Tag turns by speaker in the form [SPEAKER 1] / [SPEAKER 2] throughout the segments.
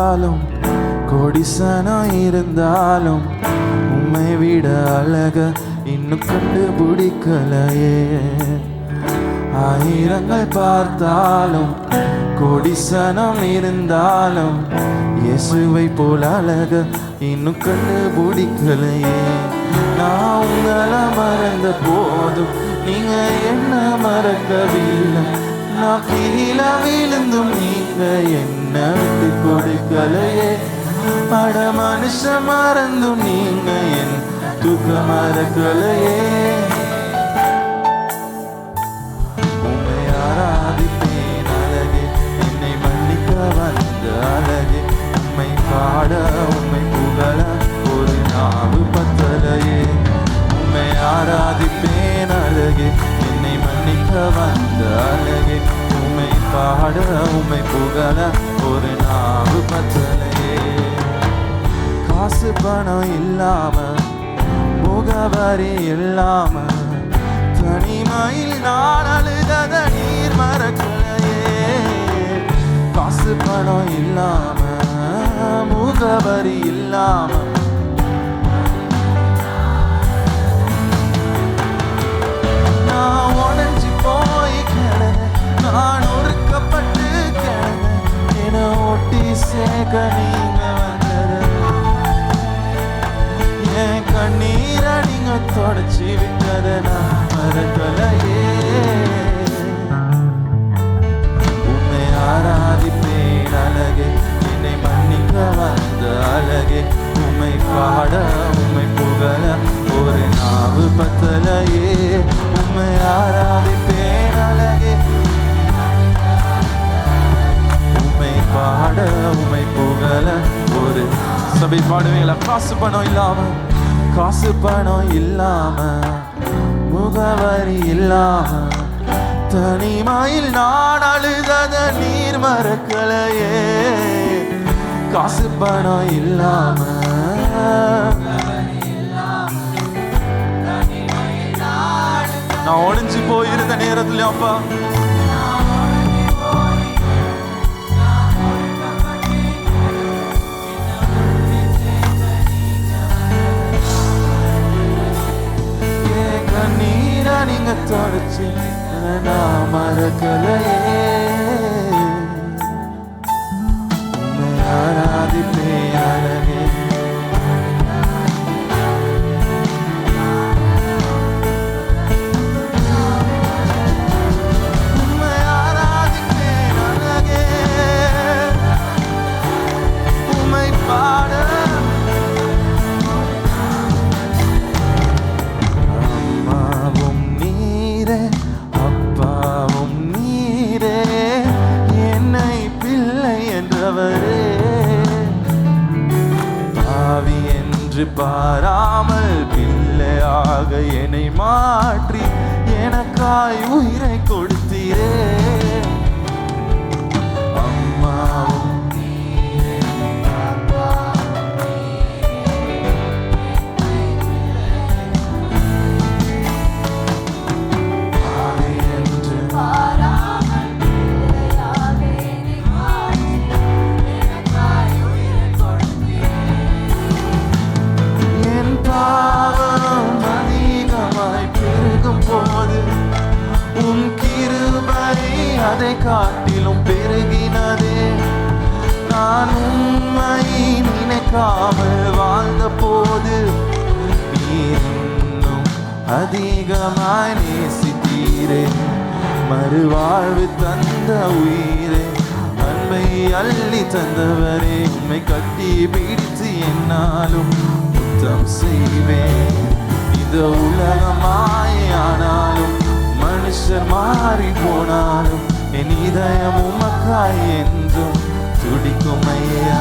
[SPEAKER 1] பார்த்தாலும் கோடிசனம் இருந்தாலும் உம்மை விட அழக இன்னும் கண்டுபிடிக்கலையே. ஆயிரங்கள் பார்த்தாலும் கோடிசனம் இருந்தாலும் இயேசுவை போல அழக இன்னும் கண்டுபிடிக்கலையே. நான் உங்களை மறந்த போதும் நீங்க என்ன மறக்கவில்லை. நான் கீழே விழுந்தும் நீங்க என்ன விட்டு கொடுக்கலையே. பட மனுஷன் மறந்தும் நீங்க என் தூக்க மறக்கலையே. உம்மை ஆராதிப்பேன் அழகே, என்னை மன்னிக்க வந்த அழகே. உம்மை பாட உம்மை புகழ ஒரு நாவு பத்தலையே. உம்மை ஆராதிப்பேன் அழகே, என்னை மன்னிக்க வந்த அழகே. உம்மை பாட உம்மை புகழ ஒரு நாவு பத்தலையே. காசு பணம் இல்லாம முகவரி இல்லாம தனிமையில் நான் அழுதத நீர் மறக்கலையே. காசு பணம் இல்லாம முகவரி இல்லாம நான் உடஞ்சி போய் கிடந்த, நான் ஒருக்கப்பட்டு கிடந்த, என ஒட்டி சேர்க்க நீங்க வந்தது. என் கண்ணீரை நீங்க தொடச்சி விட்டத நான் மறக்கலையே. உன்னை ஆராதிப்பேன் அழகே, என்னை மன்னிக்க வந்த அழகே. உம்மை பாட உம்மை புகழ ஒரு நாவு பத்தலையே. உம்மை ஆராதிப்பேன் அழகே, உம்மை பாட உம்மை புகழ ஒரு சபை பாடுவீங்களா? காசு பணம் இல்லாம, காசு பணம் இல்லாம முகவரி இல்லாம தனிமையில் நான் அழுதத நீர் மறக்கலையே. காசு பணம் இல்லாம நான் ஒளிஞ்சு போயிருந்த நேரத்துல அப்பா கண்ணீரை நீங்க தொடச்சு நான் மறக்கலையே. உம்மை ஆராதிப்பேன் அழகே, உம்மை ஆராதிப்பேன் அழகே. உம்மை பாட அம்மாவும் நீரே அப்பாவும் நீரே, என்னை பிள்ளை என்றவரே. பாவி என்று பாராமல் பிள்ளையாக என்னை மாற்றி எனக்காய் உயிரை கொடுத்தீரே. அம்மாவும் அதை காட்டிலும் பெருகினதே. நான் உம்மை நினைக்காமல் வாழ்ந்த போது நீர் இன்னும் அதிகமாய் நேசித்தீரே. மறுவாழ்வு தந்த உயிரே, அன்பை அள்ளி தந்தவரே. உம்மை கட்டி பிடித்து என்னாலும் முத்தம் செய்வேன். இந்த உலகமாயானாலும் மனுஷர் மாறி போனாலும் என் இதயம் உமக்காய் என்றும் துடிக்கும் ஐயா.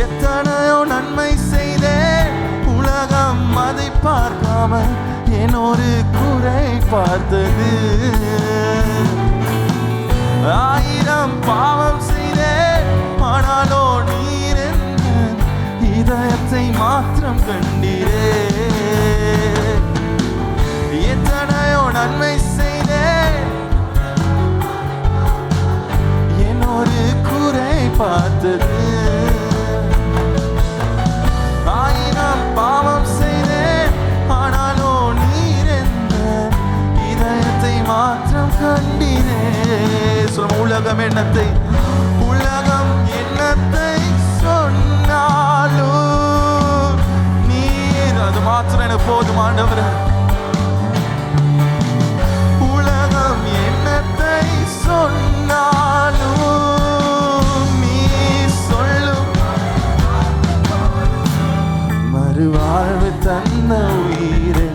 [SPEAKER 1] எத்தனையோ நன்மை செய்தேன், உலகம் அதை பார்க்காமல் என் ஒரு குறை பார்த்தது. ஆயிரம் பாவம் செய்தேன், ஆனாலோ நீர் என்ற இதயத்தை மாத்திரம் கண்டீரே. எத்தனையோ நன்மை செய்தேன், என் ஒரு குறை பார்த்தது. ஆயிரம் பாவம் செய்தேன், ஆனாலோ நீர் எந்த இதயத்தை மாற்றம் கண்டீரே. சொல்லும் உலகம் என்னத்தை சொன்னாலும் நீர் அது மாத்திரம் எனக்கு போதும் ஆண்டவரே. உலகம் என்னத்தை சொன்னாலும் நீ சொல்லும். மறுவாழ்வு தந்த உயிரே,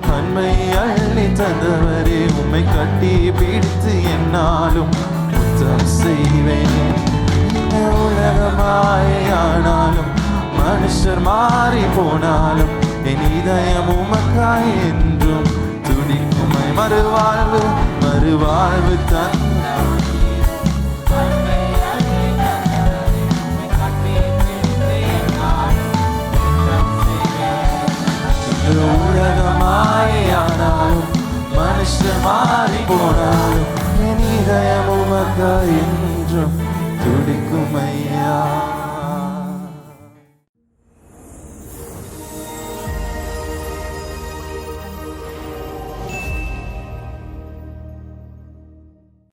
[SPEAKER 1] நன்மை அள்ளி தந்தவரே, உம்மை கட்டி பிடித்து என்னாலும் முத்தம் செய்வேன். உலகமாயானாலும் மனுஷர் மாறி போனாலும் என் இதயம் உமக்காய் என்றும் துடிக்குமை. மறுவாழ்வு மறுவாழ்வு தந்த உலகமாயானாலும் மனுஷர் மாறி போனாலும் என் இதயம் உமக்காய் என்றும் துடிக்குமையா.